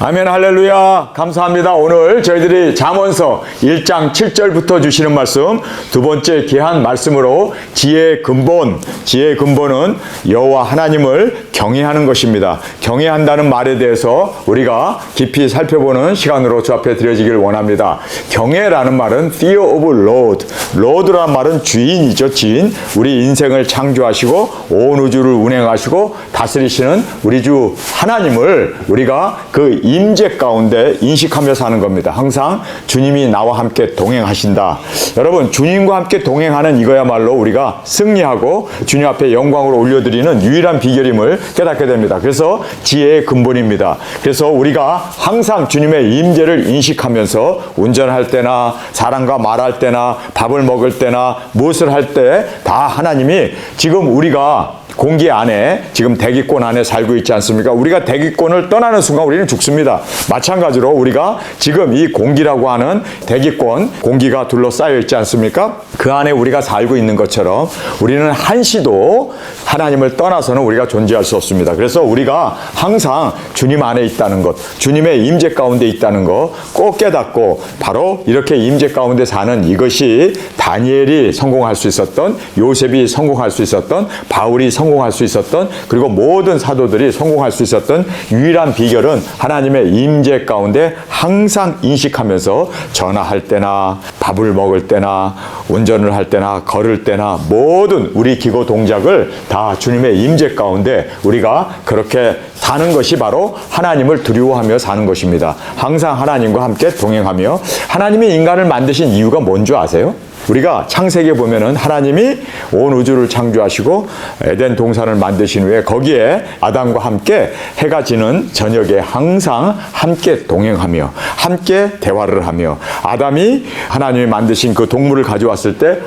아멘. 할렐루야. 감사합니다. 오늘 저희들이 잠언서 1장 7절부터 주시는 말씀, 두 번째 귀한 말씀으로 지혜의 근본은 여호와 하나님을 경외하는 것입니다. 경외한다는 말에 대해서 우리가 깊이 살펴보는 시간으로 주 앞에 드려지길 원합니다. 경외라는 말은 fear of Lord. Lord라는 말은 주인이죠. 주인. 우리 인생을 창조하시고 온 우주를 운행하시고 다스리시는 우리 주 하나님을 우리가 그 임재 가운데 인식하며 사는 겁니다. 항상 주님이 나와 함께 동행하신다. 여러분, 주님과 함께 동행하는 이거야말로 우리가 승리하고 주님 앞에 영광으로 올려드리는 유일한 비결임을 깨닫게 됩니다. 그래서 지혜의 근본입니다. 그래서 우리가 항상 주님의 임재를 인식하면서 운전할 때나 사람과 말할 때나 밥을 먹을 때나 무엇을 할 때 다 하나님이 지금 우리가 공기 안에 지금 대기권 안에 살고 있지 않습니까? 우리가 대기권을 떠나는 순간 우리는 죽습니다. 마찬가지로 우리가 지금 이 공기라고 하는 대기권, 공기가 둘러싸여 있지 않습니까? 그 안에 우리가 살고 있는 것처럼 우리는 한시도 하나님을 떠나서는 우리가 존재할 수 없습니다. 그래서 우리가 항상 주님 안에 있다는 것, 주님의 임재 가운데 있다는 것 꼭 깨닫고 바로 이렇게 임재 가운데 사는 이것이 다니엘이 성공할 수 있었던, 요셉이 성공할 수 있었던, 바울이 성공할 수 있었던, 그리고 모든 사도들이 성공할 수 있었던 유일한 비결은 하나님의 임재 가운데 항상 인식하면서 전화할 때나 밥을 먹을 때나 운전을 할 때나 걸을 때나 모든 우리 기고 동작을 다 주님의 임재 가운데 우리가 그렇게 사는 것이 바로 하나님을 두려워하며 사는 것입니다. 항상 하나님과 함께 동행하며. 하나님이 인간을 만드신 이유가 뭔 줄 아세요? 우리가 창세기에 보면은 하나님이 온 우주를 창조하시고 에덴 동산을 만드신 후에 거기에 아담과 함께 해가 지는 저녁에 항상 함께 동행하며 함께 대화를 하며, 아담이 하나님이 만드신 그 동물을 가져왔을 때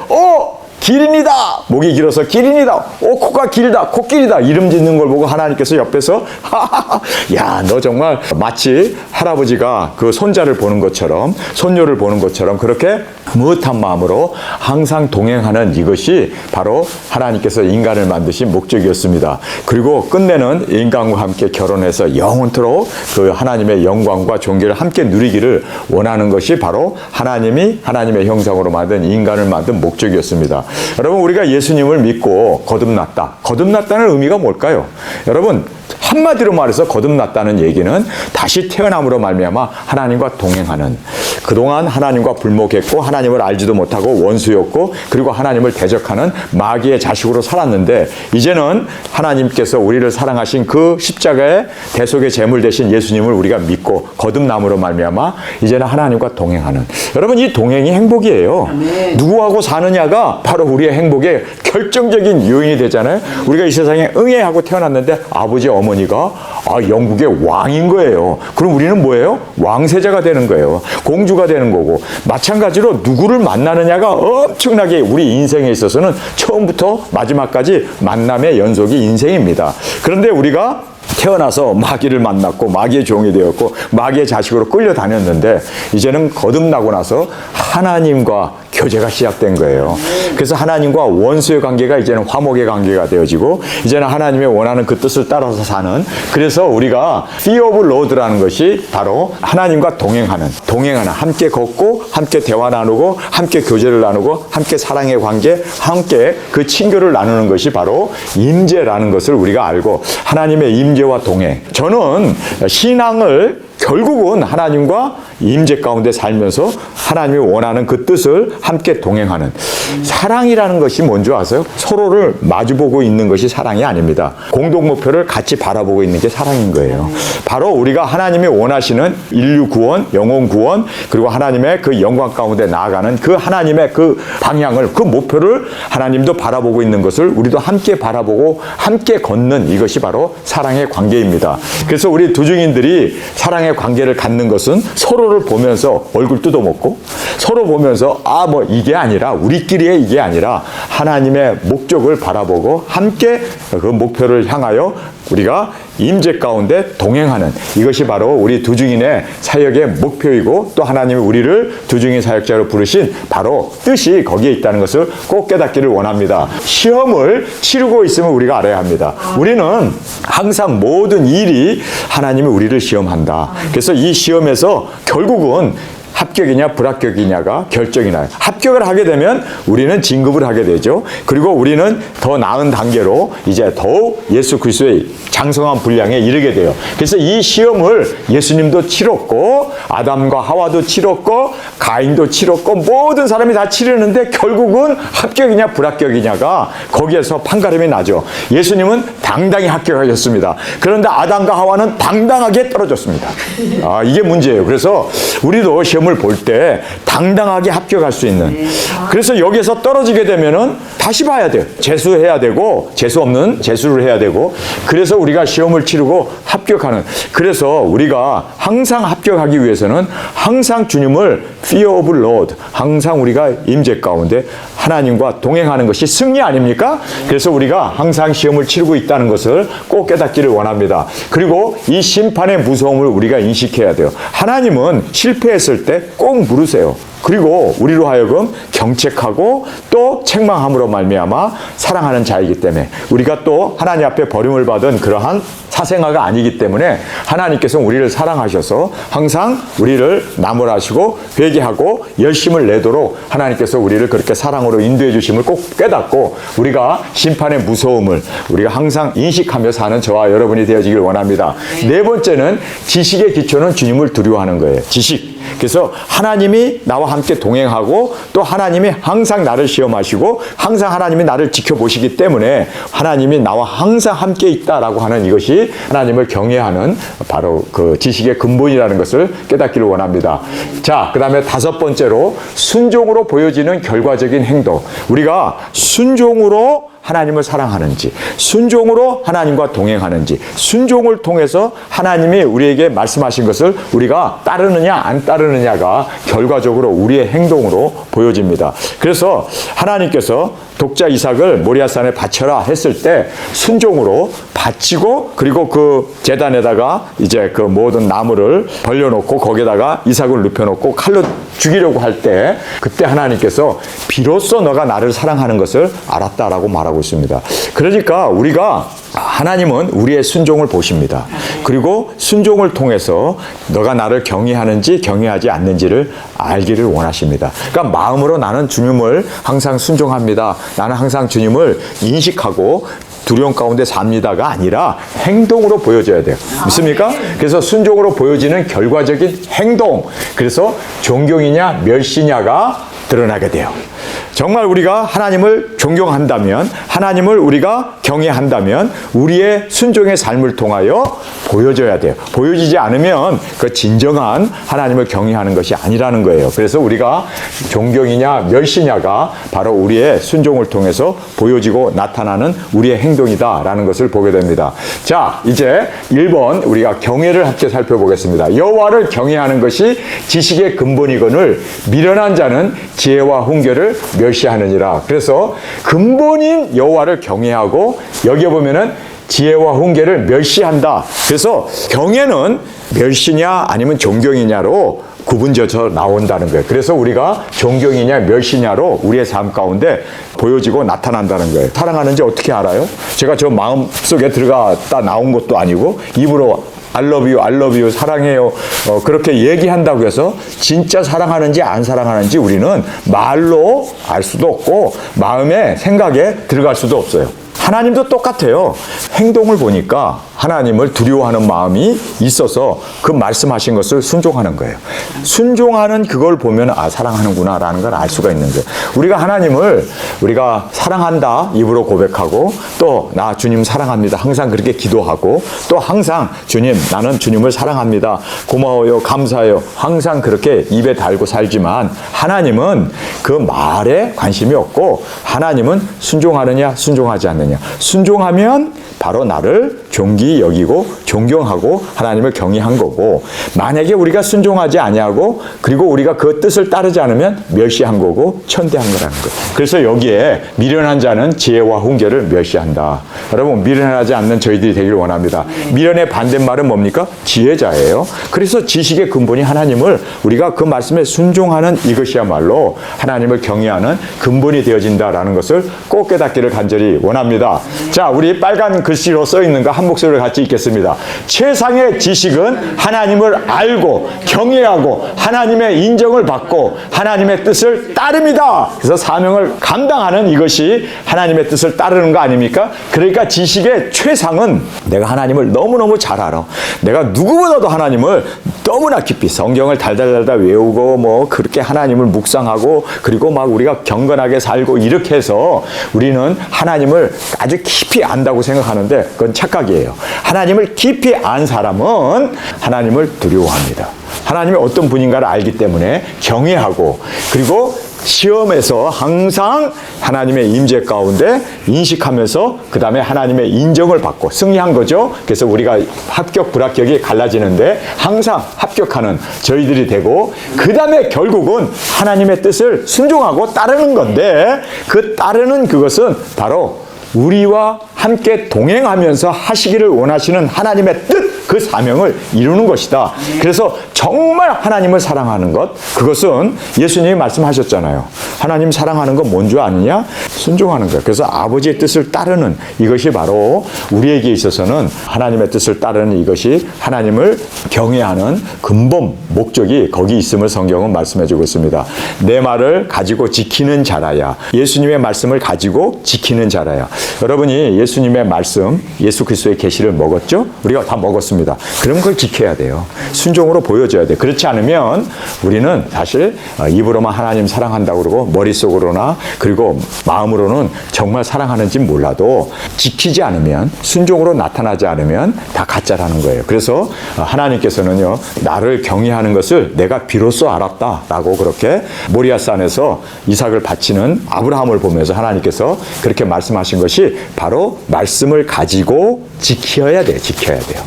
기린이다! 목이 길어서 기린이다! 코가 길다! 코끼리다! 이름 짓는 걸 보고 하나님께서 옆에서 야, 너 정말 마치 할아버지가 그 손자를 보는 것처럼, 손녀를 보는 것처럼 그렇게 무릇한 마음으로 항상 동행하는 이것이 바로 하나님께서 인간을 만드신 목적이었습니다. 그리고 끝내는 인간과 함께 결혼해서 영원토록 그 하나님의 영광과 존귀를 함께 누리기를 원하는 것이 바로 하나님이 하나님의 형상으로 만든 인간을 만든 목적이었습니다. 여러분, 우리가 예수님을 믿고 거듭났다. 거듭났다는 의미가 뭘까요? 여러분, 한마디로 말해서 거듭났다는 얘기는 다시 태어남으로 말미암아 하나님과 동행하는, 그동안 하나님과 불목했고 하나님을 알지도 못하고 원수였고 그리고 하나님을 대적하는 마귀의 자식으로 살았는데, 이제는 하나님께서 우리를 사랑하신 그 십자가의 대속의 제물 되신 예수님을 우리가 믿고 거듭남으로 말미암아 이제는 하나님과 동행하는, 여러분, 이 동행이 행복이에요. 아멘. 누구하고 사느냐가 바로 우리의 행복의 결정적인 요인이 되잖아요. 우리가 이 세상에 응애하고 태어났는데 아버지 어머니가 영국의 왕인 거예요. 그럼 우리는 뭐예요? 왕세자가 되는 거예요. 공주가 되는 거고. 마찬가지로 누구를 만나느냐가 엄청나게 우리 인생에 있어서는 처음부터 마지막까지 만남의 연속이 인생입니다. 그런데 우리가 태어나서 마귀를 만났고 마귀의 종이 되었고 마귀의 자식으로 끌려다녔는데 이제는 거듭나고 나서 하나님과 교제가 시작된 거예요. 그래서 하나님과 원수의 관계가 이제는 화목의 관계가 되어지고 이제는 하나님의 원하는 그 뜻을 따라서 사는, 그래서 우리가 fear of Lord라는 것이 바로 하나님과 동행하는, 함께 걷고 함께 대화 나누고 함께 교제를 나누고 함께 사랑의 관계, 함께 그 친교를 나누는 것이 바로 임재라는 것을 우리가 알고, 하나님의 임재와 동행. 저는 신앙을 결국은 하나님과 임재 가운데 살면서 하나님이 원하는 그 뜻을 함께 동행하는, 사랑이라는 것이 뭔지 아세요? 서로를 마주보고 있는 것이 사랑이 아닙니다. 공동 목표를 같이 바라보고 있는 게 사랑인 거예요. 바로 우리가 하나님이 원하시는 인류 구원, 영혼 구원, 그리고 하나님의 그 영광 가운데 나아가는 그 하나님의 그 방향을, 그 목표를 하나님도 바라보고 있는 것을 우리도 함께 바라보고 함께 걷는, 이것이 바로 사랑의 관계입니다. 그래서 우리 두중인들이 사랑의 관계를 갖는 것은 서로를 보면서 얼굴 뜯어먹고 서로 보면서 이게 아니라, 우리끼리의 이게 아니라 하나님의 목적을 바라보고 함께 그 목표를 향하여 우리가 임재 가운데 동행하는 이것이 바로 우리 두중인의 사역의 목표이고 또 하나님이 우리를 두중인 사역자로 부르신 바로 뜻이 거기에 있다는 것을 꼭 깨닫기를 원합니다. 시험을 치르고 있으면 우리가 알아야 합니다. 우리는 항상 모든 일이 하나님이 우리를 시험한다. 그래서 이 시험에서 결국은 합격이냐 불합격이냐가 결정이 나요. 합격을 하게 되면 우리는 진급을 하게 되죠. 그리고 우리는 더 나은 단계로 이제 더욱 예수 그리스도의 장성한 분량에 이르게 돼요. 그래서 이 시험을 예수님도 치렀고 아담과 하와도 치렀고 가인도 치렀고 모든 사람이 다 치르는데 결국은 합격이냐 불합격이냐가 거기에서 판가름이 나죠. 예수님은 당당히 합격하셨습니다. 그런데 아담과 하와는 당당하게 떨어졌습니다. 이게 문제예요. 그래서 우리도 시험을 볼 때 당당하게 합격할 수 있는, 그래서 여기에서 떨어지게 되면은 다시 봐야 돼요. 재수해야 되고 재수 없는 재수를 해야 되고, 그래서 우리가 시험을 치르고 합격하는, 그래서 우리가 항상 합격하기 위해서는 항상 주님을 fear of Lord, 항상 우리가 임재 가운데 하나님과 동행하는 것이 승리 아닙니까? 그래서 우리가 항상 시험을 치르고 있다는 것을 꼭 깨닫기를 원합니다. 그리고 이 심판의 무서움을 우리가 인식해야 돼요. 하나님은 실패했을 때 꼭 물으세요. 그리고 우리로 하여금 경책하고 또 책망함으로 말미암아 사랑하는 자이기 때문에, 우리가 또 하나님 앞에 버림을 받은 그러한 사생아가 아니기 때문에 하나님께서 우리를 사랑하셔서 항상 우리를 나무라시고 회개하고 열심을 내도록 하나님께서 우리를 그렇게 사랑으로 인도해 주심을 꼭 깨닫고 우리가 심판의 무서움을 우리가 항상 인식하며 사는 저와 여러분이 되어지길 원합니다. 네 번째는 지식의 기초는 주님을 두려워하는 거예요. 지식. 그래서 하나님이 나와 함께 동행하고 또 하나님이 항상 나를 시험하시고 항상 하나님이 나를 지켜보시기 때문에 하나님이 나와 항상 함께 있다라고 하는 이것이 하나님을 경외하는 바로 그 지식의 근본이라는 것을 깨닫기를 원합니다. 자, 그 다음에 다섯 번째로 순종으로 보여지는 결과적인 행동. 우리가 순종으로 하나님을 사랑하는지, 순종으로 하나님과 동행하는지, 순종을 통해서 하나님이 우리에게 말씀하신 것을 우리가 따르느냐 안 따르느냐가 결과적으로 우리의 행동으로 보여집니다. 그래서 하나님께서 독자 이삭을 모리아산에 바쳐라 했을 때 순종으로 바치고, 그리고 그 제단에다가 이제 그 모든 나무를 벌려놓고 거기에다가 이삭을 눕혀놓고 칼로 죽이려고 할 때 그때 하나님께서 비로소 너가 나를 사랑하는 것을 알았다라고 말하고 있습니다. 그러니까 우리가 하나님은 우리의 순종을 보십니다. 그리고 순종을 통해서 너가 나를 경외하는지 경외하지 않는지를 알기를 원하십니다. 그러니까 마음으로 나는 주님을 항상 순종합니다. 나는 항상 주님을 인식하고 두려움 가운데 삽니다가 아니라 행동으로 보여줘야 돼요. 믿습니까? 그래서 순종으로 보여지는 결과적인 행동. 그래서 존경이냐 멸시냐가 드러나게 돼요. 정말 우리가 하나님을 존경한다면, 하나님을 우리가 경외한다면 우리의 순종의 삶을 통하여 보여줘야 돼요. 보여지지 않으면 그 진정한 하나님을 경외하는 것이 아니라는 거예요. 그래서 우리가 존경이냐 멸시냐가 바로 우리의 순종을 통해서 보여지고 나타나는 우리의 행동이다라는 것을 보게 됩니다. 자, 이제 1번 우리가 경외를 함께 살펴보겠습니다. 여호와를 경외하는 것이 지식의 근본이거늘 미련한 자는 지혜와 훈계를 멸시하느니라. 그래서 근본인 여호와를 경외하고 여기에 보면은 지혜와 훈계를 멸시한다. 그래서 경외는 멸시냐 아니면 존경이냐로 구분져서 나온다는 거예요. 그래서 우리가 존경이냐 멸시냐로 우리의 삶 가운데 보여지고 나타난다는 거예요. 사랑하는지 어떻게 알아요? 제가 저 마음속에 들어갔다 나온 것도 아니고 입으로 I love you, 사랑해요. 그렇게 얘기한다고 해서 진짜 사랑하는지 안 사랑하는지 우리는 말로 알 수도 없고 마음의 생각에 들어갈 수도 없어요. 하나님도 똑같아요. 행동을 보니까 하나님을 두려워하는 마음이 있어서 그 말씀하신 것을 순종하는 거예요. 순종하는 그걸 보면 아, 사랑하는구나 라는 걸 알 수가 있는 거예요. 우리가 하나님을 우리가 사랑한다 입으로 고백하고 또 나 주님 사랑합니다 항상 그렇게 기도하고 또 항상 주님 나는 주님을 사랑합니다 고마워요 감사해요 항상 그렇게 입에 달고 살지만 하나님은 그 말에 관심이 없고 하나님은 순종하느냐 순종하지 않느냐. 순종하면 바로 나를 존귀 여기고 존경하고 하나님을 경외한 거고, 만약에 우리가 순종하지 아니하고 그리고 우리가 그 뜻을 따르지 않으면 멸시한 거고 천대한 거라는 거예요. 그래서 여기에 미련한 자는 지혜와 훈계를 멸시한다. 여러분, 미련하지 않는 저희들이 되길 원합니다. 미련의 반대말은 뭡니까? 지혜자예요. 그래서 지식의 근본이 하나님을, 우리가 그 말씀에 순종하는 이것이야말로 하나님을 경외하는 근본이 되어진다라는 것을 꼭 깨닫기를 간절히 원합니다. 자, 우리 빨간 글씨로 써 있는 거 한 목소리로 같이 읽겠습니다. 최상의 지식은 하나님을 알고 경외하고 하나님의 인정을 받고 하나님의 뜻을 따릅니다. 그래서 사명을 감당하는 이것이 하나님의 뜻을 따르는 거 아닙니까? 그러니까 지식의 최상은 내가 하나님을 너무너무 잘 알아. 내가 누구보다도 하나님을 너무나 깊이 성경을 달달달달 외우고 뭐 그렇게 하나님을 묵상하고 그리고 막 우리가 경건하게 살고 이렇게 해서 우리는 하나님을 아주 깊이 안다고 생각하는데 그건 착각이에요. 하나님을 깊이 안 사람은 하나님을 두려워합니다. 하나님이 어떤 분인가를 알기 때문에 경외하고, 그리고 시험에서 항상 하나님의 임재 가운데 인식하면서 그 다음에 하나님의 인정을 받고 승리한 거죠. 그래서 우리가 합격 불합격이 갈라지는데 항상 합격하는 저희들이 되고, 그 다음에 결국은 하나님의 뜻을 순종하고 따르는 건데, 그 따르는 그것은 바로 우리와 함께 동행하면서 하시기를 원하시는 하나님의 뜻, 그 사명을 이루는 것이다. 그래서 정말 하나님을 사랑하는 것, 그것은 예수님이 말씀하셨잖아요. 하나님 사랑하는 건 뭔 줄 아느냐? 순종하는 거예요. 그래서 아버지의 뜻을 따르는 이것이 바로 우리에게 있어서는 하나님의 뜻을 따르는 이것이 하나님을 경외하는 근본 목적이 거기 있음을 성경은 말씀해주고 있습니다. 내 말을 가지고 지키는 자라야. 예수님의 말씀을 가지고 지키는 자라야. 여러분이 예수님의 말씀, 예수 그리스도의 계시를 먹었죠? 우리가 다 먹었습니다. 그럼 그걸 지켜야 돼요. 순종으로 보여줘야 돼요. 그렇지 않으면 우리는 사실 입으로만 하나님 사랑한다고 그러고 머릿속으로나 그리고 마음으로는 정말 사랑하는지 몰라도 지키지 않으면, 순종으로 나타나지 않으면 다 가짜라는 거예요. 그래서 하나님께서는요, 나를 경외하는 것을 내가 비로소 알았다라고 그렇게 모리아산에서 이삭을 바치는 아브라함을 보면서 하나님께서 그렇게 말씀하신 것이 바로 말씀을 가지고 지켜야 돼요. 지켜야 돼요.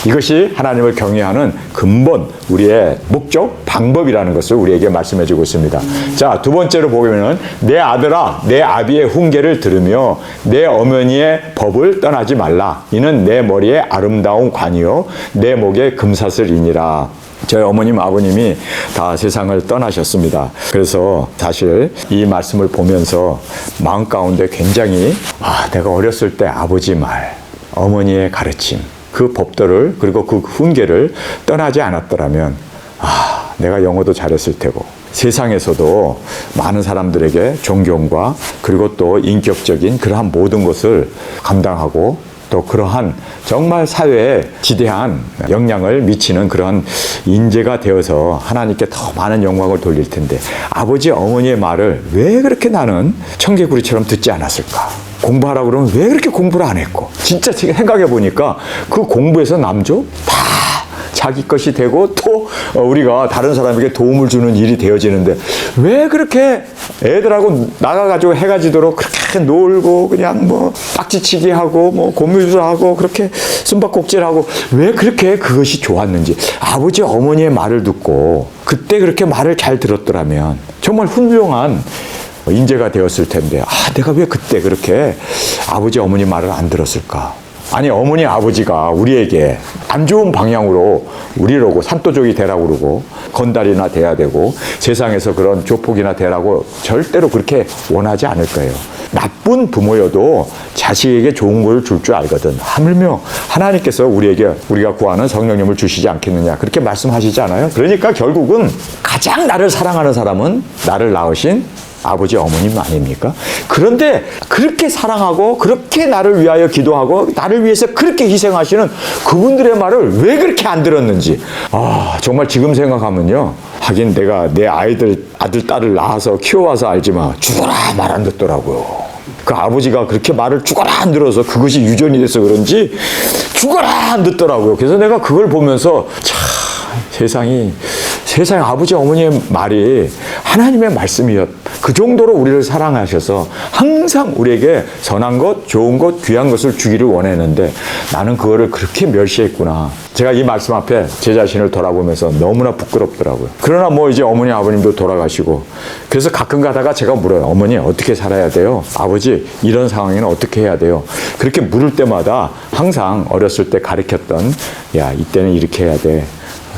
이것이 하나님을 경외하는 근본, 우리의 목적, 방법이라는 것을 우리에게 말씀해 주고 있습니다. 자, 두 번째로 보면은 내 아들아, 내 아비의 훈계를 들으며 내 어머니의 법을 떠나지 말라. 이는 내 머리에 아름다운 관이요 내 목에 금사슬이니라. 저희 어머님, 아버님이 다 세상을 떠나셨습니다. 그래서 사실 이 말씀을 보면서 마음 가운데 굉장히 내가 어렸을 때 아버지 말, 어머니의 가르침, 그 법도를 그리고 그 훈계를 떠나지 않았더라면 내가 영어도 잘했을 테고 세상에서도 많은 사람들에게 존경과 그리고 또 인격적인 그러한 모든 것을 감당하고 또 그러한 정말 사회에 지대한 영향을 미치는 그런 인재가 되어서 하나님께 더 많은 영광을 돌릴 텐데, 아버지 어머니의 말을 왜 그렇게 나는 청개구리처럼 듣지 않았을까? 공부하라고 그러면 왜 그렇게 공부를 안 했고, 진짜 생각해 보니까 그 공부에서 남죠? 다 자기 것이 되고 또 우리가 다른 사람에게 도움을 주는 일이 되어지는데 왜 그렇게 애들하고 나가가지고 해가 지도록 그렇게 놀고 그냥 뭐 딱지치기 하고 뭐 고무줄하고 그렇게 숨바꼭질하고 왜 그렇게 그것이 좋았는지, 아버지 어머니의 말을 듣고 그때 그렇게 말을 잘 들었더라면 정말 훌륭한 인재가 되었을 텐데 내가 왜 그때 그렇게 아버지 어머니 말을 안 들었을까? 아니, 어머니 아버지가 우리에게 안 좋은 방향으로 우리라고 산도족이 되라고 그러고 건달이나 돼야 되고 세상에서 그런 조폭이나 되라고 절대로 그렇게 원하지 않을 거예요. 나쁜 부모여도 자식에게 좋은 걸 줄 줄 알거든. 하물며 하나님께서 우리에게 우리가 구하는 성령님을 주시지 않겠느냐 그렇게 말씀하시잖아요. 그러니까 결국은 가장 나를 사랑하는 사람은 나를 낳으신 아버지 어머님 아닙니까? 그런데 그렇게 사랑하고 그렇게 나를 위하여 기도하고 나를 위해서 그렇게 희생하시는 그분들의 말을 왜 그렇게 안 들었는지 정말 지금 생각하면요, 하긴 내가 내 아들 딸을 낳아서 키워와서 알지만 죽어라 말 안 듣더라고요. 그 아버지가 그렇게 말을 죽어라 안 들어서 그것이 유전이 돼서 그런지 죽어라 안 듣더라고요. 그래서 내가 그걸 보면서 세상에 아버지 어머니의 말이 하나님의 말씀이었, 그 정도로 우리를 사랑하셔서 항상 우리에게 선한 것, 좋은 것, 귀한 것을 주기를 원했는데 나는 그거를 그렇게 멸시했구나. 제가 이 말씀 앞에 제 자신을 돌아보면서 너무나 부끄럽더라고요. 그러나 뭐 이제 어머니, 아버님도 돌아가시고 그래서 가끔 가다가 제가 물어요. 어머니 어떻게 살아야 돼요? 아버지 이런 상황에는 어떻게 해야 돼요? 그렇게 물을 때마다 항상 어렸을 때 가르쳤던 야 이때는 이렇게 해야 돼.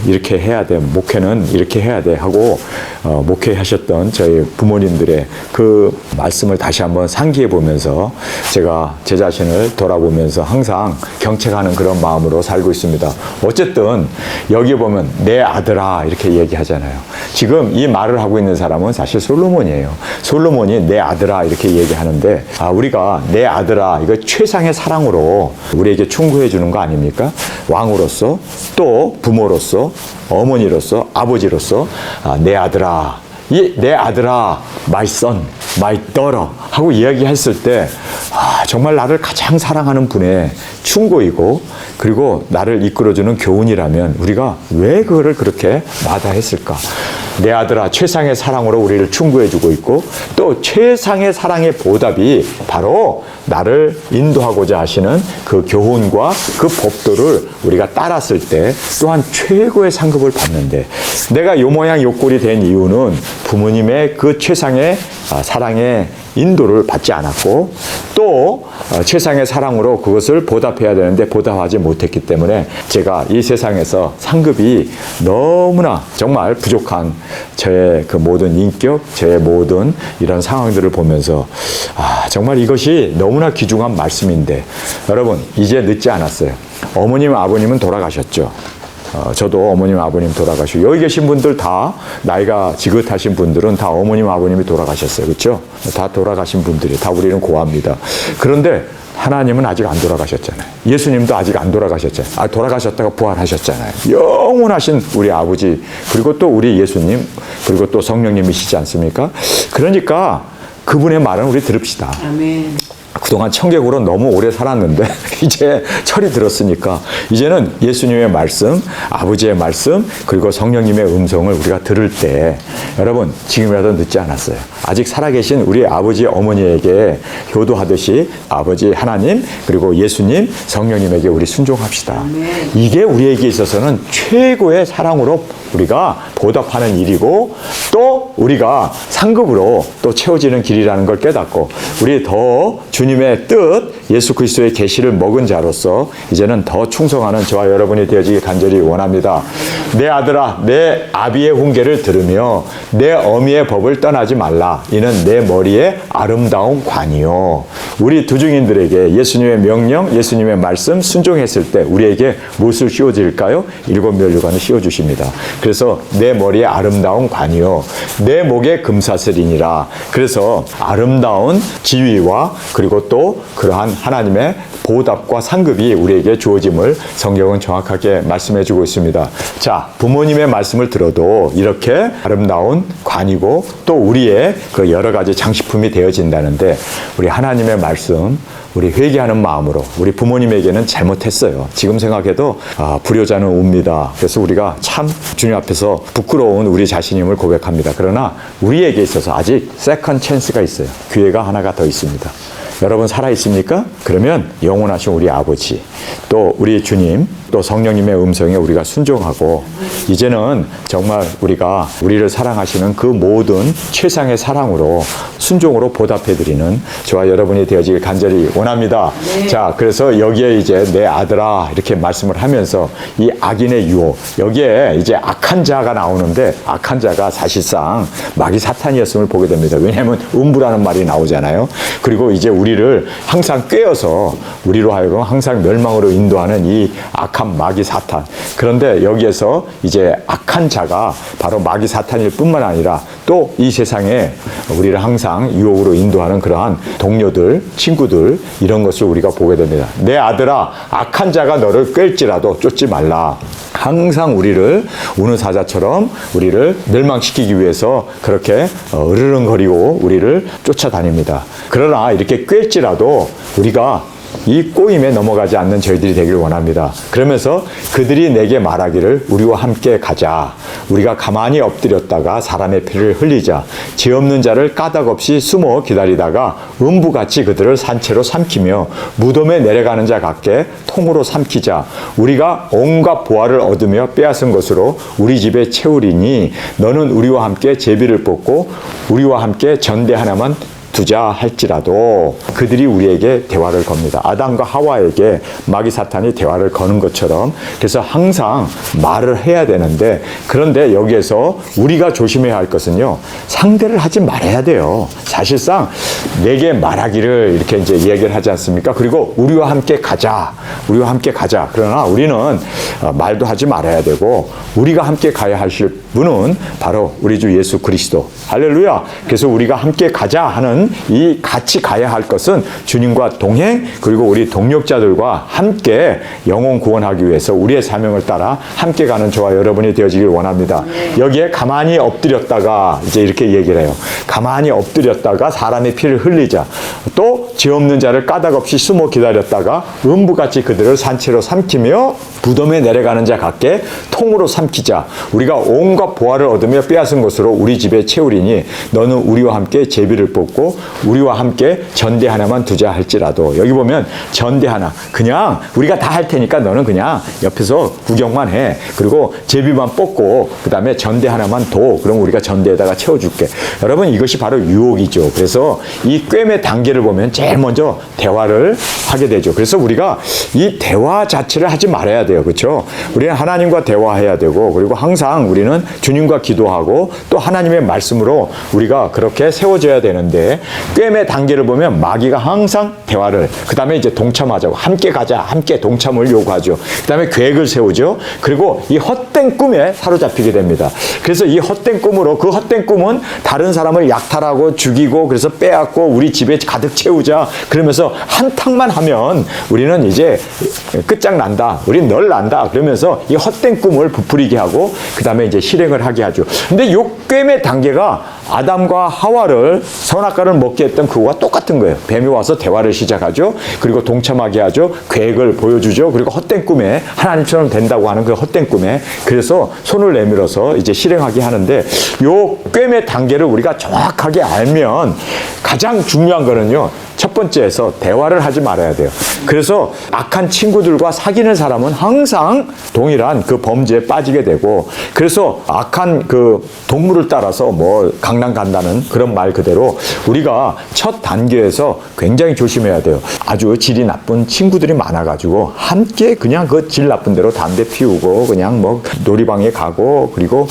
이렇게 해야 돼. 목회는 이렇게 해야 돼. 하고 목회하셨던 저희 부모님들의 그 말씀을 다시 한번 상기해 보면서 제가 제 자신을 돌아보면서 항상 경책하는 그런 마음으로 살고 있습니다. 어쨌든 여기 보면 내 아들아 이렇게 얘기하잖아요. 지금 이 말을 하고 있는 사람은 사실 솔로몬이에요. 솔로몬이 내 아들아 이렇게 얘기하는데 우리가 내 아들아 이거 최상의 사랑으로 우리에게 충고해 주는 거 아닙니까? 왕으로서 또 부모로서 어머니로서 아버지로서 내 아들아 내 아들아 my son, my daughter 하고 이야기했을 때 정말 나를 가장 사랑하는 분의 충고이고 그리고 나를 이끌어주는 교훈이라면 우리가 왜 그거를 그렇게 마다했을까? 내 아들아 최상의 사랑으로 우리를 충고해주고 있고 또 최상의 사랑의 보답이 바로 나를 인도하고자 하시는 그 교훈과 그 법도를 우리가 따랐을 때 또한 최고의 상급을 받는데 내가 요 모양 요 꼴이 된 이유는 부모님의 그 최상의 사랑의 인도를 받지 않았고 또 최상의 사랑으로 그것을 보답해야 되는데 보답하지 못했기 때문에 제가 이 세상에서 상급이 너무나 정말 부족한 저의 그 모든 인격, 저의 모든 이런 상황들을 보면서 정말 이것이 너무나 귀중한 말씀인데 여러분 이제 늦지 않았어요. 어머님, 아버님은 돌아가셨죠. 저도 어머님, 아버님 돌아가시고 여기 계신 분들 다 나이가 지긋하신 분들은 다 어머님, 아버님이 돌아가셨어요. 그렇죠? 다 돌아가신 분들이 다 우리는 고아입니다. 그런데 하나님은 아직 안 돌아가셨잖아요. 예수님도 아직 안 돌아가셨잖아요. 돌아가셨다가 부활하셨잖아요. 영원하신 우리 아버지 그리고 또 우리 예수님 그리고 또 성령님이시지 않습니까? 그러니까 그분의 말은 우리 들읍시다. 아멘. 그동안 천국으로 너무 오래 살았는데 이제 철이 들었으니까 이제는 예수님의 말씀, 아버지의 말씀 그리고 성령님의 음성을 우리가 들을 때 여러분 지금이라도 늦지 않았어요. 아직 살아계신 우리 아버지 어머니에게 효도하듯이 아버지 하나님 그리고 예수님 성령님에게 우리 순종합시다. 이게 우리에게 있어서는 최고의 사랑으로 우리가 보답하는 일이고 또 우리가 상급으로 또 채워지는 길이라는 걸 깨닫고 우리 더 주님의 뜻 예수 그리스도의 계시를 먹은 자로서 이제는 더 충성하는 저와 여러분이 되어지기 간절히 원합니다. 내 아들아 내 아비의 훈계를 들으며 내 어미의 법을 떠나지 말라. 이는 내 머리에 아름다운 관이요. 우리 두중인들에게 예수님의 명령 예수님의 말씀 순종했을 때 우리에게 무엇을 씌워질까요? 일곱 면류관을 씌워주십니다. 그래서 내 머리에 아름다운 관이요 내 목에 금사슬이니라. 그래서 아름다운 지위와 그리고 또 그러한 하나님의 보답과 상급이 우리에게 주어짐을 성경은 정확하게 말씀해 주고 있습니다. 자, 부모님의 말씀을 들어도 이렇게 아름다운 관이고 또 우리의 그 여러 가지 장식품이 되어진다는데 우리 하나님의 말씀 우리 회개하는 마음으로 우리 부모님에게는 잘못했어요. 지금 생각해도 불효자는 웁니다. 그래서 우리가 참 주님 앞에서 부끄러운 우리 자신임을 고백합니다. 그러나 우리에게 있어서 아직 세컨 찬스가 있어요. 기회가 하나가 더 있습니다. 여러분 살아있습니까? 그러면 영원하신 우리 아버지 또 우리 주님 또 성령님의 음성에 우리가 순종하고 이제는 정말 우리가 우리를 사랑하시는 그 모든 최상의 사랑으로 순종으로 보답해드리는 저와 여러분이 되어지길 간절히 원합니다. 네. 자, 그래서 여기에 이제 내 아들아 이렇게 말씀을 하면서 이 악인의 유혹 여기에 이제 악한 자가 나오는데 악한 자가 사실상 마귀 사탄이었음을 보게 됩니다. 왜냐하면 음부라는 말이 나오잖아요. 그리고 이제 우리를 항상 꿰어서 우리로 하여금 항상 멸망으로 인도하는 이 악한 마귀 사탄. 그런데 여기에서 이제 악한 자가 바로 마귀 사탄일 뿐만 아니라 또 이 세상에 우리를 항상 유혹으로 인도하는 그러한 동료들, 친구들 이런 것을 우리가 보게 됩니다. 내 아들아 악한 자가 너를 꿰을지라도 쫓지 말라. 항상 우리를 우는 사자처럼 우리를 멸망시키기 위해서 그렇게 으르렁거리고 우리를 쫓아다닙니다. 그러나 이렇게 꿰을지라도 우리가 이 꼬임에 넘어가지 않는 저희들이 되길 원합니다. 그러면서 그들이 내게 말하기를 우리와 함께 가자. 우리가 가만히 엎드렸다가 사람의 피를 흘리자. 죄 없는 자를 까닭 없이 숨어 기다리다가 음부같이 그들을 산채로 삼키며 무덤에 내려가는 자 같게 통으로 삼키자. 우리가 온갖 보화를 얻으며 빼앗은 것으로 우리 집에 채우리니 너는 우리와 함께 제비를 뽑고 우리와 함께 전대 하나만 두자 할지라도. 그들이 우리에게 대화를 겁니다. 아담과 하와에게 마귀 사탄이 대화를 거는 것처럼. 그래서 항상 말을 해야 되는데, 그런데 여기에서 우리가 조심해야 할 것은요, 상대를 하지 말아야 돼요. 사실상 내게 말하기를 이렇게 이제 얘기를 하지 않습니까? 그리고 우리와 함께 가자. 우리와 함께 가자. 그러나 우리는 말도 하지 말아야 되고, 우리가 함께 가야 하실 분은 바로 우리 주 예수 그리스도. 할렐루야. 그래서 우리가 함께 가자 하는 이 같이 가야 할 것은 주님과 동행, 그리고 우리 동력자들과 함께 영혼 구원하기 위해서 우리의 사명을 따라 함께 가는 저와 여러분이 되어지길 원합니다. 여기에 가만히 엎드렸다가 이제 이렇게 얘기를 해요. 가만히 엎드렸다가 사람의 피를 흘리자. 또 죄 없는 자를 까닭 없이 숨어 기다렸다가 음부같이 그들을 산채로 삼키며 무덤에 내려가는 자 같게 통으로 삼키자. 우리가 온갖 보화를 얻으며 빼앗은 것으로 우리 집에 채우리니 너는 우리와 함께 제비를 뽑고 우리와 함께 전대 하나만 두자 할지라도. 여기 보면 전대 하나, 그냥 우리가 다 할 테니까 너는 그냥 옆에서 구경만 해. 그리고 제비만 뽑고 그 다음에 전대 하나만 둬. 그럼 우리가 전대에다가 채워줄게. 여러분, 이것이 바로 유혹이죠. 그래서 이 꿰매 단계를 보면 제일 먼저 대화를 하게 되죠. 그래서 우리가 이 대화 자체를 하지 말아야 돼요. 그렇죠? 우리는 하나님과 대화해야 되고, 그리고 항상 우리는 주님과 기도하고 또 하나님의 말씀으로 우리가 그렇게 세워져야 되는데, 꿰매 단계를 보면 마귀가 항상 대화를, 그 다음에 이제 동참하자고, 함께 가자, 함께 동참을 요구하죠. 그 다음에 계획을 세우죠. 그리고 이 헛된 꿈에 사로잡히게 됩니다. 그래서 이 헛된 꿈으로, 그 헛된 꿈은 다른 사람을 약탈하고 죽이고 그래서 빼앗고 우리 집에 가득 채우자. 그러면서 한탕만 하면 우리는 이제 끝장난다. 우린 널 난다. 그러면서 이 헛된 꿈을 부풀리게 하고 그 다음에 이제 실행을 하게 하죠. 근데 요 꿰매 단계가 아담과 하와를 선악과를 먹게 했던 그거와 똑같은 거예요. 뱀이 와서 대화를 시작하죠. 그리고 동참하게 하죠. 계획을 보여주죠. 그리고 헛된 꿈에 하나님처럼 된다고 하는 그 헛된 꿈에, 그래서 손을 내밀어서 이제 실행하게 하는데, 요 꿰매 단계를 우리가 정확하게 알면 가장 중요한 거는요, 첫 번째에서 대화를 하지 말아야 돼요. 그래서 악한 친구들과 사귀는 사람은 항상 동일한 그 범죄에 빠지게 되고, 그래서 악한 그 동물을 따라서 뭐 강남 간다는 그런 말 그대로 우리가 첫 단계에서 굉장히 조심해야 돼요. 아주 질이 나쁜 친구들이 많아가지고 함께 그냥 그 질 나쁜 대로 담배 피우고 그냥 뭐 놀이방에 가고 그리고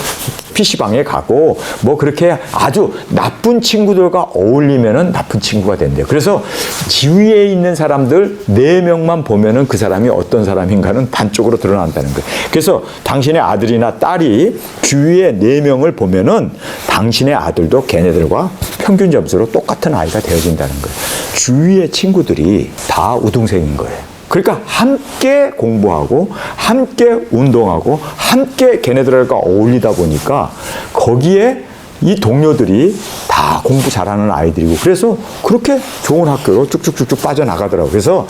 PC방에 가고 뭐 그렇게 아주 나쁜 친구들과 어울리면은 나쁜 친구가 된대요. 그래서 지위에 있는 사람들 4명만 보면은 그 사람이 어떤 사람인가는 단적으로 드러난다는 거예요. 그래서 당신의 아들이나 딸이 주위에 4명을 보면은 당신의 아들도 걔네들과 평균 점수로 똑같은 아이가 되어진다는 거예요. 주위의 친구들이 다 우등생인 거예요. 그러니까 함께 공부하고 함께 운동하고 함께 걔네들과 어울리다 보니까 거기에 이 동료들이 다 공부 잘하는 아이들이고, 그래서 그렇게 좋은 학교로 쭉쭉쭉쭉 빠져나가더라고요. 그래서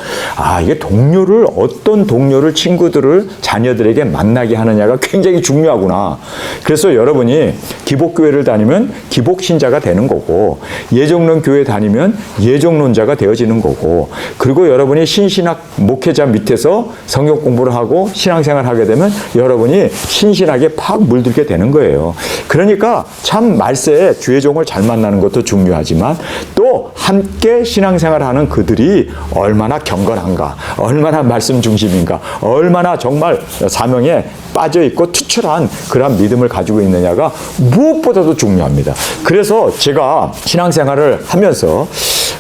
이게 동료를, 어떤 동료를, 친구들을 자녀들에게 만나게 하느냐가 굉장히 중요하구나. 그래서 여러분이 기복교회를 다니면 기복신자가 되는 거고, 예정론 교회 다니면 예정론자가 되어지는 거고, 그리고 여러분이 신신학 목회자 밑에서 성경 공부를 하고 신앙생활을 하게 되면 여러분이 신신하게 팍 물들게 되는 거예요. 그러니까 참 말세에 주의 종을 잘 만나는 것도 중요하지만 또 함께 신앙생활을 하는 그들이 얼마나 경건한가, 얼마나 말씀 중심인가, 얼마나 정말 사명에 빠져있고 투철한 그런 믿음을 가지고 있느냐가 무엇보다도 중요합니다. 그래서 제가 신앙생활을 하면서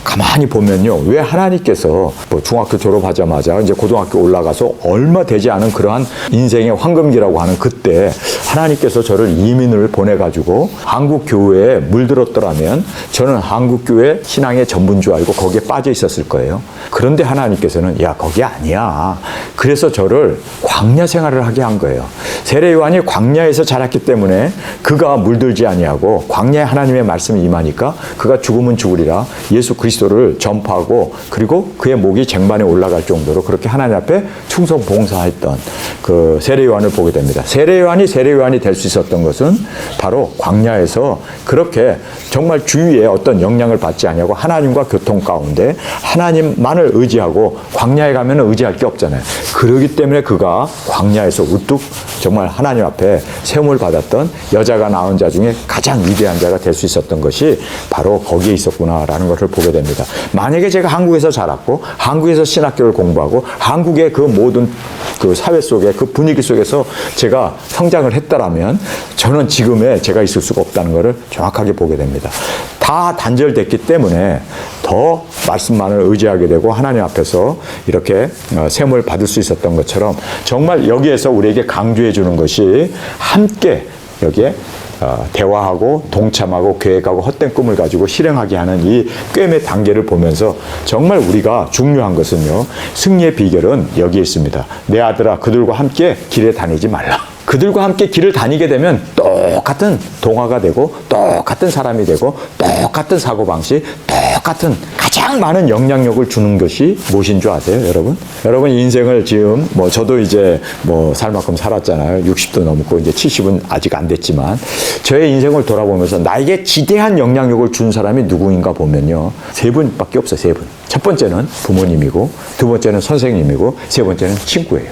가만히 보면요, 왜 하나님께서 뭐 중학교 졸업하자마자 이제 고등학교 올라가서 얼마 되지 않은 그러한 인생의 황금기라고 하는 그때 하나님께서 저를 이민을 보내가지고 한국 교회에 물들었더라면 저는 한국 교회 신앙의 전부인 줄 알고 거기에 빠져 있었을 거예요. 그런데 하나님께서는 야, 거기 아니야. 그래서 저를 광야 생활을 하게 한 거예요. 세례 요한이 광야에서 자랐기 때문에 그가 물들지 아니하고 광야에 하나님의 말씀이 임하니까 그가 죽으면 죽으리라 예수 그리스도를 전파하고 그리고 그의 목이 쟁반에 올라갈 정도로 그렇게 하나님 앞에 충성 봉사했던 그 세례 요한을 보게 됩니다. 세례 요한이 될 수 있었던 것은 바로 광야에서 그렇게 정말 주위에 어떤 영향을 받지 아니하고 하나님과 교통 가운데 하나님만을 의지하고 광야에 가면 의지할 게 없잖아요. 그러기 때문에 그가 광야에서 우뚝 정말 하나님 앞에 세움을 받았던 여자가 낳은 자 중에 가장 위대한 자가 될 수 있었던 것이 바로 거기에 있었구나라는 것을 보게 됩니다. 만약에 제가 한국에서 자랐고 한국에서 신학교를 공부하고 한국의 그 모든 그 사회 속에 그 분위기 속에서 제가 성장을 했다라면 저는 지금의 제가 있을 수가 없다는 것을 정확하게 보게 됩니다. 다 단절됐기 때문에 더 말씀만을 의지하게 되고 하나님 앞에서 이렇게 세움을 받을 수 있었던 것처럼 정말 여기에서 우리에게 강조해 주는 것이 함께 여기에 대화하고 동참하고 계획하고 헛된 꿈을 가지고 실행하게 하는 이 꿰매 단계를 보면서 정말 우리가 중요한 것은요, 승리의 비결은 여기에 있습니다. 내 아들아, 그들과 함께 길에 다니지 말라. 그들과 함께 길을 다니게 되면 똑같은 동화가 되고 똑같은 사람이 되고 똑같은 사고방식, 똑같은 가장 많은 영향력을 주는 것이 무엇인 줄 아세요, 여러분? 여러분 인생을 지금 저도 이제 살 만큼 살았잖아요. 60도 넘고 이제 70은 아직 안 됐지만 저의 인생을 돌아보면서 나에게 지대한 영향력을 준 사람이 누구인가 보면요, 세 분밖에 없어요. 세 분. 첫 번째는 부모님이고 두 번째는 선생님이고 세 번째는 친구예요.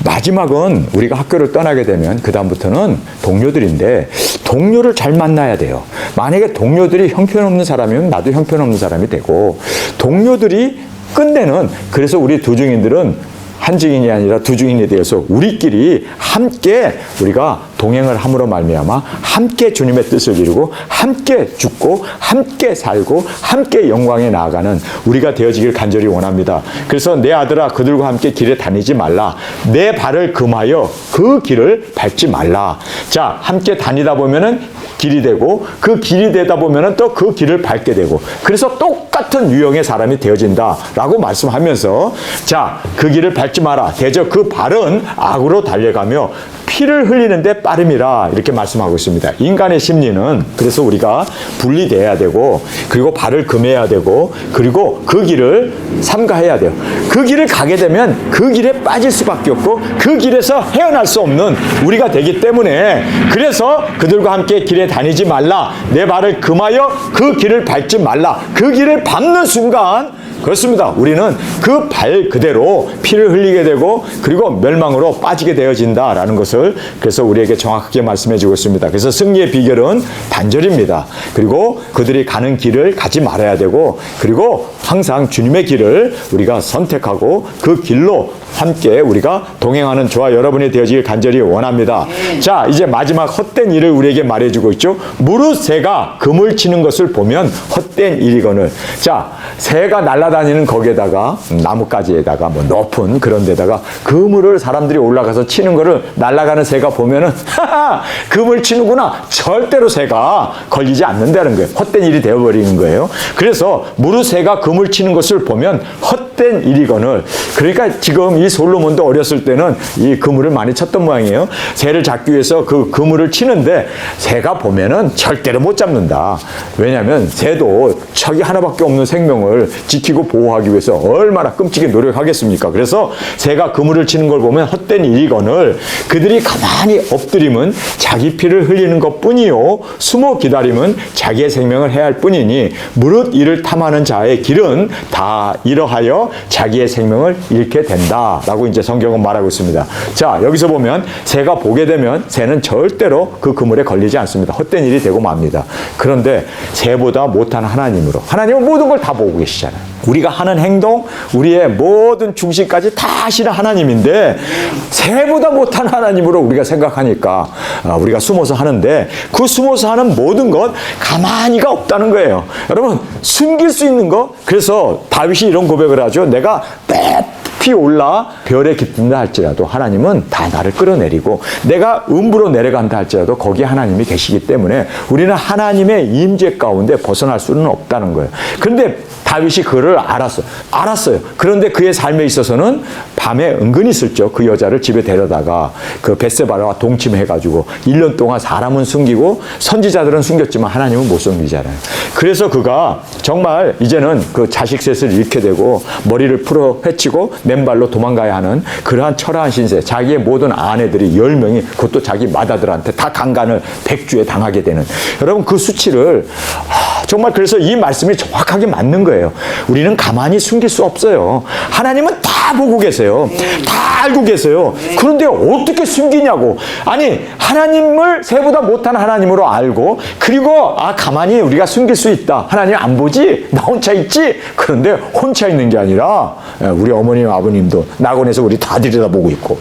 마지막은 우리가 학교를 떠나게 되면 그 다음부터는 동료들인데 동료를 잘 만나야 돼요. 만약에 동료들이 형편없는 사람이면 나도 형편없는 사람이 되고 동료들이 끝내는 그래서 우리 두 증인들은 한 증인이 아니라 두 증인에 대해서 우리끼리 함께 우리가 동행을 함으로 말미암아 함께 주님의 뜻을 이루고 함께 죽고 함께 살고 함께 영광에 나아가는 우리가 되어지길 간절히 원합니다. 그래서 내 아들아 그들과 함께 길에 다니지 말라. 내 발을 금하여 그 길을 밟지 말라. 자, 함께 다니다 보면은 길이 되고 그 길이 되다 보면은 또 그 길을 밟게 되고 그래서 똑같은 유형의 사람이 되어진다라고 말씀하면서 자, 그 길을 밟지 마라. 대저 그 발은 악으로 달려가며 피를 흘리는데 빠름이라 이렇게 말씀하고 있습니다. 인간의 심리는 그래서 우리가 분리돼야 되고 그리고 발을 금해야 되고 그리고 그 길을 삼가해야 돼요. 그 길을 가게 되면 그 길에 빠질 수밖에 없고 그 길에서 헤어날 수 없는 우리가 되기 때문에 그래서 그들과 함께 길에 다니지 말라. 내 발을 금하여 그 길을 밟지 말라. 그 길을 밟는 순간 그렇습니다. 우리는 그 발 그대로 피를 흘리게 되고 그리고 멸망으로 빠지게 되어진다라는 것을 그래서 우리에게 정확하게 말씀해 주고 있습니다. 그래서 승리의 비결은 단절입니다. 그리고 그들이 가는 길을 가지 말아야 되고 그리고 항상 주님의 길을 우리가 선택하고 그 길로 함께 우리가 동행하는 저와 여러분이 되어지길 간절히 원합니다. 자, 이제 마지막 헛된 일을 우리에게 말해주고 있죠. 무릇 새가 그물 치는 것을 보면 헛된 일이거늘. 자, 새가 날아다니는 거기에다가 나뭇가지에다가 높은 그런 데다가 그물을 사람들이 올라가서 치는 거를 날아가는 새가 보면은 하하, 그물 치는구나. 절대로 새가 걸리지 않는다는 거예요. 헛된 일이 되어버리는 거예요. 그래서 무릇 새가 그물 치는 것을 보면 헛된 일이거늘. 그러니까 지금 이 솔로몬도 어렸을 때는 이 그물을 많이 쳤던 모양이에요. 새를 잡기 위해서 그 그물을 치는데 새가 보면은 절대로 못 잡는다. 왜냐하면 새도 자기 하나밖에 없는 생명을 지키고 보호하기 위해서 얼마나 끔찍히 노력하겠습니까? 그래서 새가 그물을 치는 걸 보면 헛된 일이거늘 그들이 가만히 엎드림은 자기 피를 흘리는 것뿐이요 숨어 기다림은 자기의 생명을 해할 뿐이니 무릇 이를 탐하는 자의 길은 다 이러하여 자기의 생명을 잃게 된다 라고 이제 성경은 말하고 있습니다. 자, 여기서 보면 새가 보게 되면 새는 절대로 그 그물에 걸리지 않습니다. 헛된 일이 되고 맙니다. 그런데 새보다 못한 하나님으로 하나님은 모든 걸 다 보고 계시잖아요. 우리가 하는 행동, 우리의 모든 중심까지 다 아시는 하나님인데 새보다 못한 하나님으로 우리가 생각하니까 우리가 숨어서 하는데 그 숨어서 하는 모든 것 가만히가 없다는 거예요. 여러분, 숨길 수 있는 거, 그래서 다윗이 이런 고백을 하죠. 내가 높이 올라 별에 깃든다 할지라도 하나님은 다 나를 끌어내리고 내가 음부로 내려간다 할지라도 거기에 하나님이 계시기 때문에 우리는 하나님의 임재 가운데 벗어날 수는 없다는 거예요. 그런데 다윗이 그거를 알았어요. 그런데 그의 삶에 있어서는 밤에 은근히 슬쩍 그 여자를 집에 데려다가 그 벳세바와 동침해가지고 1년 동안 사람은 숨기고 선지자들은 숨겼지만 하나님은 못 숨기잖아요. 그래서 그가 정말 이제는 그 자식 셋을 잃게 되고 머리를 풀어 헤치고 맨발로 도망가야 하는 그러한 처라한 신세, 자기의 모든 아내들이 10명이 그것도 자기 맏아들한테 다 강간을 백주에 당하게 되는, 여러분 그 수치를 정말, 그래서 이 말씀이 정확하게 맞는 거예요. 우리는 가만히 숨길 수 없어요. 하나님은 다 보고 계세요. 다 알고 계세요. 그런데 어떻게 숨기냐고. 아니, 하나님을 새보다 못한 하나님으로 알고, 그리고 가만히 우리가 숨길 수 있다. 하나님 안 보지? 나 혼자 있지? 그런데 혼자 있는 게 아니라 우리 어머님 아버님도 낙원에서 우리 다 들여다보고 있고,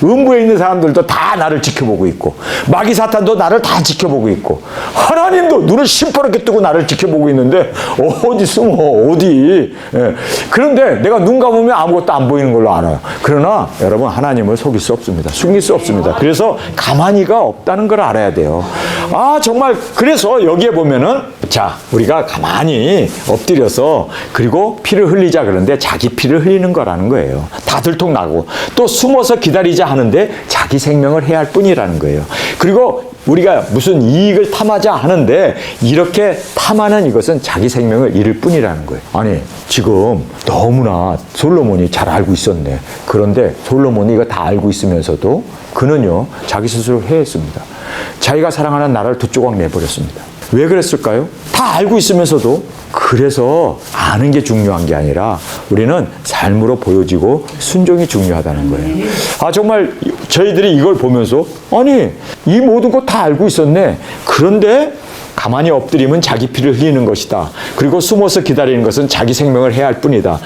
음부에 있는 사람들도 다 나를 지켜보고 있고, 마귀 사탄도 나를 다 지켜보고 있고, 하나님도 눈을 시퍼렇게 뜨고 나를 지켜보고 있는데 어디 숨어, 어디. 그런데 내가 눈 감으면 아무것도 안 보이는 걸로 알아요. 그러나 여러분, 하나님을 속일 수 없습니다. 숨길 수 없습니다. 그래서 가만히가 없다는 걸 알아야 돼요. 정말. 그래서 여기에 보면은, 자, 우리가 가만히 엎드려서 그리고 피를 흘리자 그러는데 자기 피를 흘리는 거라는 거예요. 다 들통나고 또 숨어서 기다리자 하는데 자기 생명을 해야 할 뿐이라는 거예요. 그리고 우리가 무슨 이익을 탐하자 하는데 이렇게 탐하는 이것은 자기 생명을 잃을 뿐이라는 거예요. 아니, 지금 너무나 솔로몬이 잘 알고 있었네. 그런데 솔로몬이 이거 다 알고 있으면서도 그는요, 자기 스스로 해했습니다. 자기가 사랑하는 나라를 두 조각 내버렸습니다. 왜 그랬을까요? 다 알고 있으면서도. 그래서 아는 게 중요한 게 아니라 우리는 삶으로 보여지고 순종이 중요하다는 거예요. 정말 저희들이 이걸 보면서, 아니, 이 모든 것 다 알고 있었네. 그런데 가만히 엎드리면 자기 피를 흘리는 것이다. 그리고 숨어서 기다리는 것은 자기 생명을 해야 할 뿐이다.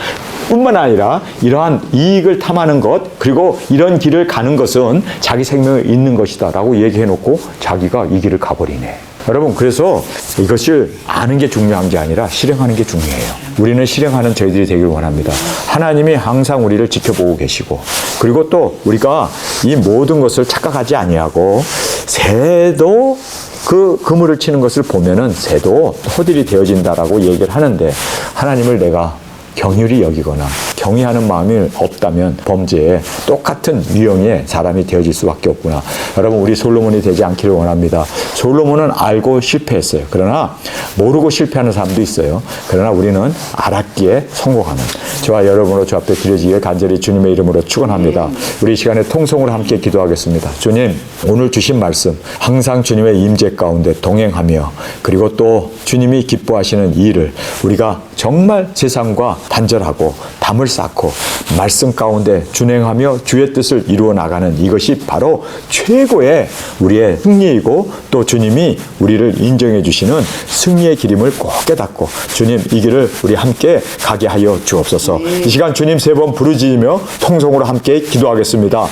뿐만 아니라 이러한 이익을 탐하는 것, 그리고 이런 길을 가는 것은 자기 생명을 잃는 것이다 라고 얘기해놓고 자기가 이 길을 가버리네. 여러분, 그래서 이것을 아는 게 중요한 게 아니라 실행하는 게 중요해요. 우리는 실행하는 저희들이 되길 원합니다. 하나님이 항상 우리를 지켜보고 계시고, 그리고 또 우리가 이 모든 것을 착각하지 아니하고, 새도 그 그물을 치는 것을 보면은 새도 호들이 되어진다라고 얘기를 하는데, 하나님을 내가 경휼히 여기거나 경외하는 마음이 없다면 범죄에 똑같은 유형의 사람이 되어질 수밖에 없구나. 여러분, 우리 솔로몬이 되지 않기를 원합니다. 솔로몬은 알고 실패했어요. 그러나 모르고 실패하는 사람도 있어요. 그러나 우리는 알았기에 성공하는 저와 여러분으로 주 앞에 드려지기를 간절히 주님의 이름으로 축원합니다. 우리 이 시간에 통성으로 함께 기도하겠습니다. 주님, 오늘 주신 말씀 항상 주님의 임재 가운데 동행하며, 그리고 또 주님이 기뻐하시는 이 일을 우리가 정말 세상과 단절하고 담을 쌓고 말씀 가운데 준행하며 주의 뜻을 이루어 나가는 이것이 바로 최고의 우리의 승리이고, 또 주님이 우리를 인정해 주시는 승리의 길임을 꼭 깨닫고, 주님, 이 길을 우리 함께 가게 하여 주옵소서. 이 시간 주님 3번 부르짖으며 통성으로 함께 기도하겠습니다.